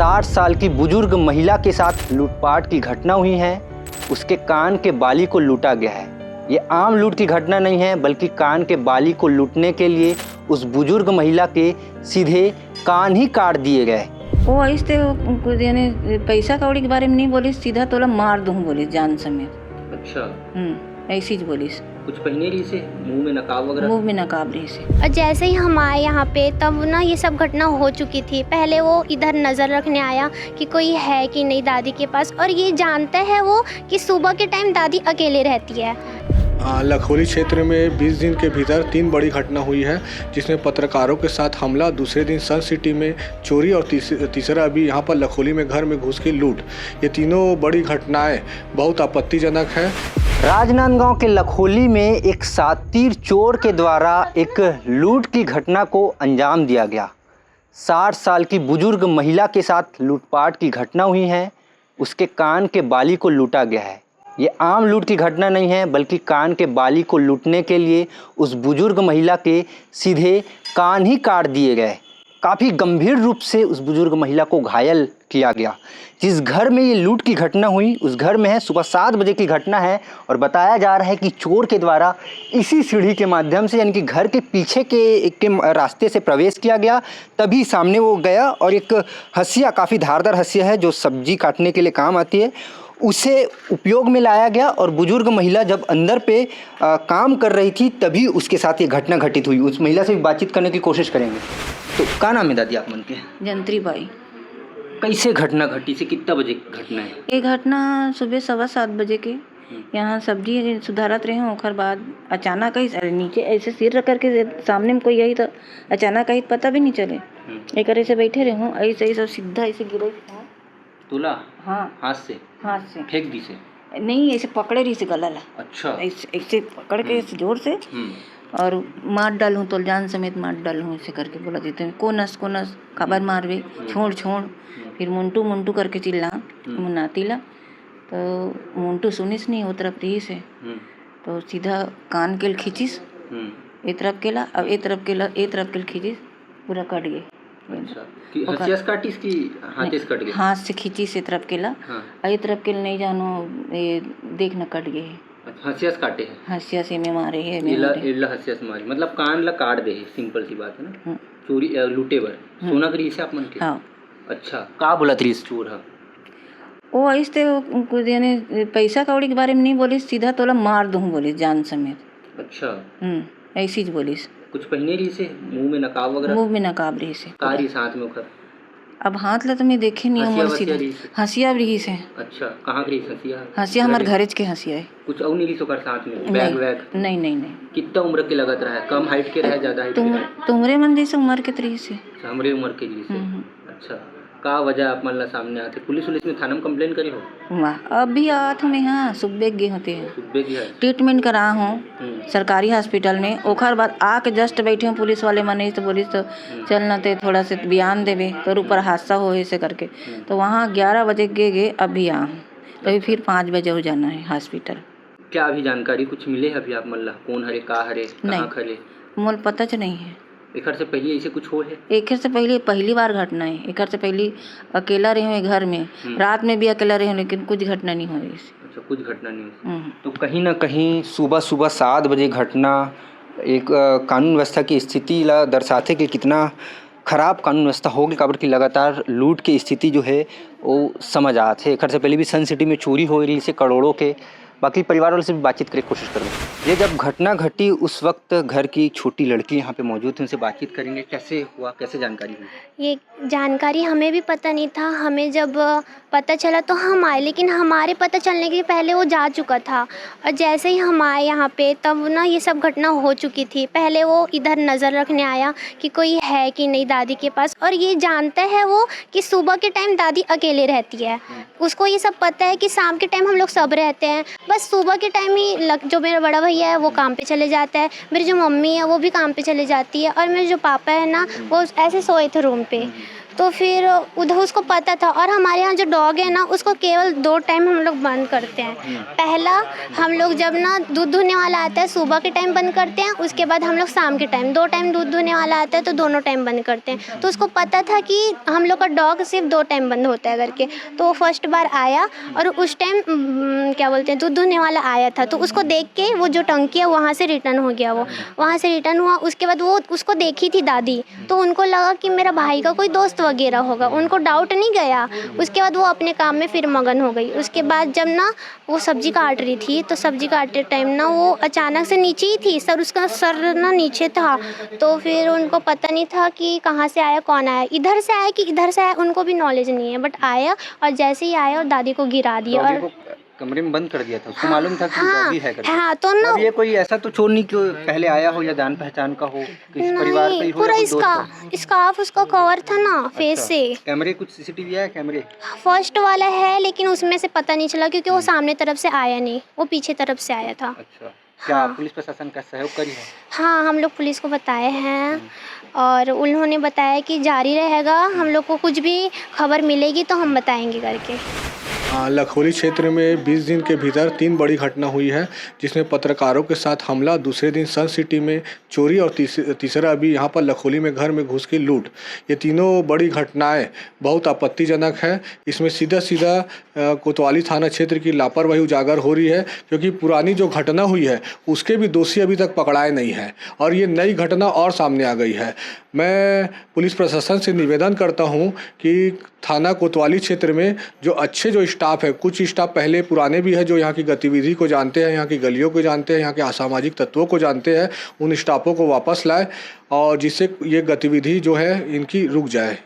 60 साल की बुजुर्ग महिला के साथ लूटपाट की घटना हुई है। उसके कान के बाली को लूटा गया है। ये आम लूट की घटना नहीं है, बल्कि कान के बाली को लूटने के लिए उस बुजुर्ग महिला के सीधे कान ही काट दिए गए। वो ऐसे यानी पैसा कौड़ी के बारे में नहीं बोली, सीधा तोला मार दूँ बोली जान समेत। अच्छा। ऐसी ही बोली। कुछ पहने रही से, मुंह में नकाब वगैरह? मुंह में नकाब रही से। और जैसे ही हम आए यहाँ पे तब ना ये सब घटना हो चुकी थी। पहले वो इधर नज़र रखने आया कि कोई है कि नहीं दादी के पास, और ये जानता है वो कि सुबह के टाइम दादी अकेले रहती है। लखोली क्षेत्र में 20 दिन के भीतर 3 बड़ी घटना हुई है, जिसमें पत्रकारों के साथ हमला, दूसरे दिन सन सिटी में चोरी और तीसरा अभी यहाँ पर लखोली में घर में घुस के लूट। ये तीनों बड़ी घटनाएं बहुत आपत्तिजनक हैं। राजनांदगांव के लखोली में एक सातीर चोर के द्वारा एक लूट की घटना को अंजाम दिया गया। 60 साल की बुजुर्ग महिला के साथ लूटपाट की घटना हुई है। उसके कान के बाली को लूटा गया है। ये आम लूट की घटना नहीं है, बल्कि कान के बाली को लूटने के लिए उस बुजुर्ग महिला के सीधे कान ही काट दिए गए। काफ़ी गंभीर रूप से उस बुजुर्ग महिला को घायल किया गया। जिस घर में ये लूट की घटना हुई उस घर में है, सुबह 7 बजे की घटना है, और बताया जा रहा है कि चोर के द्वारा इसी सीढ़ी के माध्यम से, यानी कि घर के पीछे के रास्ते से प्रवेश किया गया। तभी सामने वो गया और एक हंसिया, काफ़ी धारदार हंसिया है जो सब्जी काटने के लिए काम आती है, उसे उपयोग में लाया गया। और बुजुर्ग महिला जब अंदर पे काम कर रही थी तभी उसके साथ ये घटना घटित हुई। उस महिला से भी बातचीत करने की कोशिश करेंगे। तो क्या नाम है दादी आप मन के? जंत्री बाई। कैसे घटना घटी से, कितना बजे घटना है? ये घटना सुबह 7:15 बजे के यहाँ सब्जी सुधारत रहे हैं। ओखर बाद अचानक ही नीचे ऐसे सिर रख करके सामने में कोई यही तो अचानक ही पता भी नहीं चले। एक ऐसे बैठे रहे हूँ, ऐसे ही सब सीधा ऐसे गिरे। तुला? हाँ, हाथ से फेंक दी से? नहीं, ऐसे पकड़े रही से गला ला। अच्छा। ऐसे पकड़ के ऐसे जोर से और मार डाल हूँ, तो जान समेत मार डाल हूँ ऐसे करके बोला देते हैं। कोनस खबर मारवे, छोड़। फिर मुंटू मुंटू करके चिल्ला मुनातीला, तो मुंटू सुनिस नहीं वो तरफ रही से, तो सीधा कान के खींचिस ए तरफ केला, अब ए तरफ के खींचिस, पूरा कट गए। अच्छा, कि हंसिया से काटिस कि हाथ से कट गए? हाथ से खींची से तरफ केला। ये तरफ के नहीं जानो, ये देख न कट गए। हंसिया से काटे हैं? हंसिया से में मारे है। इल्ला हंसिया से मारी, मतलब कान ला काट दे है। सिंपल सी बात है ना। चोरी लूटे बर सोना करी से आप मन के? हाँ। अच्छा, का बोलत रही चोर है? वो ऐसे यानी पैसा कौड़ी के बारे में नहीं बोली, सीधा तोला मार दूँ बोली जान समेत। अच्छा। ऐसी ही बोली। कुछ पहने रही से, मुंह में नकाब वगैरह? मुंह में नकाब रही से। कारी साथ में उखर? अब हाथ ला तो मैं देखे नहीं हूँ। हंसिया रही से। अच्छा, कहाँ की हंसिया? हंसिया हमारे घरेज के हंसिया है। कुछ और नहीं रही सोकर साथ में? बैग वैग? नहीं। कितना उम्र के लगत रहा है? कम हाइट के रहे, ज्यादा हाइट के? तुम्हारे मन जैसे उम्र के तरीके से। हमरे उम्र के लिए से। अच्छा, का वजह आप मन ला सामने आते? पुलिस में थाना में कंप्लेन करे हो? वाह, अभी आत हूँ यहाँ सुबह गए होते हैं। सुबह गया ट्रीटमेंट करा हूँ सरकारी हॉस्पिटल में। ओखर बाद आके जस्ट बैठे हूँ, पुलिस वाले मने तो बोली तो चलना थे थोड़ा से बयान देवे, तो ऊपर हादसा हो ऐसे करके। तो वहाँ 11 बजे गए, अभी आ हूँ, तो अभी फिर 5 बजे हो जाना है हॉस्पिटल। क्या अभी जानकारी कुछ मिले है अभी आप मन ला? कौन हरे, का हरे, कहाँ खरे? मोल पता च नहीं है। एक से पहले ऐसे कुछ हो है? एक से पहली बार घटना है। एक से पहले अकेला रहे हुए घर में, रात में भी अकेला रहे, लेकिन कुछ घटना नहीं हुई। अच्छा, कुछ घटना नहीं हुई। तो कहीं ना कहीं सुबह 7 बजे घटना एक कानून व्यवस्था की स्थिति ला दर्शाते कि कितना खराब कानून व्यवस्था होगी, काबर की लगातार लूट की स्थिति जो है वो समझ आते है। एक से पहले भी सन सिटी में चोरी हो रही से करोड़ों के। बाकी परिवार वालों से भी बातचीत करने की कोशिश करेंगे। ये जब घटना घटी उस वक्त घर की छोटी लड़की यहाँ पे मौजूद थी, उनसे बातचीत करेंगे। कैसे हुआ, कैसे जानकारी हुई? ये जानकारी हमें भी पता नहीं था। हमें जब पता चला तो हम आए, लेकिन हमारे पता चलने के पहले वो जा चुका था। और जैसे ही हम आए यहाँ पे तब ना ये सब घटना हो चुकी थी। पहले वो इधर नज़र रखने आया कि कोई है कि नहीं दादी के पास, और ये जानता है वो कि सुबह के टाइम दादी अकेले रहती है। उसको ये सब पता है कि शाम के टाइम हम लोग सब रहते हैं, बस सुबह के टाइम ही जो मेरा बड़ा भैया है वो काम पे चले जाता है, मेरी जो मम्मी है वो भी काम पे चले जाती है, और मेरे जो पापा है ना वो ऐसे सोए थे रूम पे। तो फिर उधर उसको पता था। और हमारे यहाँ जो डॉग है ना उसको केवल 2 टाइम हम लोग बंद करते हैं। पहला हम लोग जब ना दूध धोने वाला आता है सुबह के टाइम बंद करते हैं, उसके बाद हम लोग शाम के टाइम 2 टाइम दूध धोने वाला आता है तो दोनों टाइम बंद करते हैं। तो उसको पता था कि हम लोग का डॉग सिर्फ 2 टाइम बंद होता है करके। तो वो फर्स्ट बार आया और उस टाइम क्या बोलते हैं दूध धोने वाला आया था, तो उसको देख के वो जो टंकी है वहाँ से रिटर्न हो गया। वो वहाँ से रिटर्न हुआ, उसके बाद वो उसको देखी थी दादी, तो उनको लगा कि मेरा भाई का कोई दोस्त वगैरह होगा, उनको डाउट नहीं गया। उसके बाद वो अपने काम में फिर मगन हो गई। उसके बाद जब ना वो सब्जी काट रही थी तो सब्जी काटते टाइम ना वो अचानक से नीचे ही थी, सर उसका सर ना नीचे था। तो फिर उनको पता नहीं था कि कहाँ से आया कौन आया, इधर से आया कि इधर से आया उनको भी नॉलेज नहीं है, बट आया और जैसे ही आया और दादी को गिरा दिया। और कमरे में बंद कर दिया था, उसको मालूम था कि डॉगी है करके। हाँ तो ना अब ये कोई ऐसा तो चोर नहीं जो पहले आया हो या जान पहचान का हो, किसी परिवार का ही नहीं, हो पूरा या कोई दोस्त इसका स्कार्फ उसका कवर था ना फेस अच्छा। से। कैमरे कुछ सीसीटीवी है कैमरे? फर्स्ट वाला है लेकिन उसमें से पता नहीं चला क्योंकि वो सामने तरफ से आया नहीं, वो पीछे तरफ से आया था। अच्छा, क्या पुलिस प्रशासन का सहयोग करी है? हाँ हम लोग पुलिस को बताए हैं और उन्होंने बताया कि जारी रहेगा, हम लोग को कुछ भी खबर मिलेगी तो हम बताएंगे करके। लखोली क्षेत्र में 20 दिन के भीतर 3 बड़ी घटना हुई है, जिसमें पत्रकारों के साथ हमला, दूसरे दिन सन सिटी में चोरी और तीसरा अभी यहाँ पर लखोली में घर में घुस के लूट। ये तीनों बड़ी घटनाएं बहुत आपत्तिजनक है। इसमें सीधा कोतवाली थाना क्षेत्र की लापरवाही उजागर हो रही है, क्योंकि पुरानी जो घटना हुई है उसके भी दोषी अभी तक पकड़ाए नहीं हैं और ये नई घटना और सामने आ गई है। मैं पुलिस प्रशासन से निवेदन करता हूं कि थाना कोतवाली क्षेत्र में जो स्टाफ है, कुछ स्टाफ पहले पुराने भी है जो यहाँ की गतिविधि को जानते हैं, यहाँ की गलियों को जानते हैं, यहाँ के असामाजिक तत्वों को जानते हैं, उन स्टाफों को वापस लाए और जिससे ये गतिविधि जो है इनकी रुक जाए।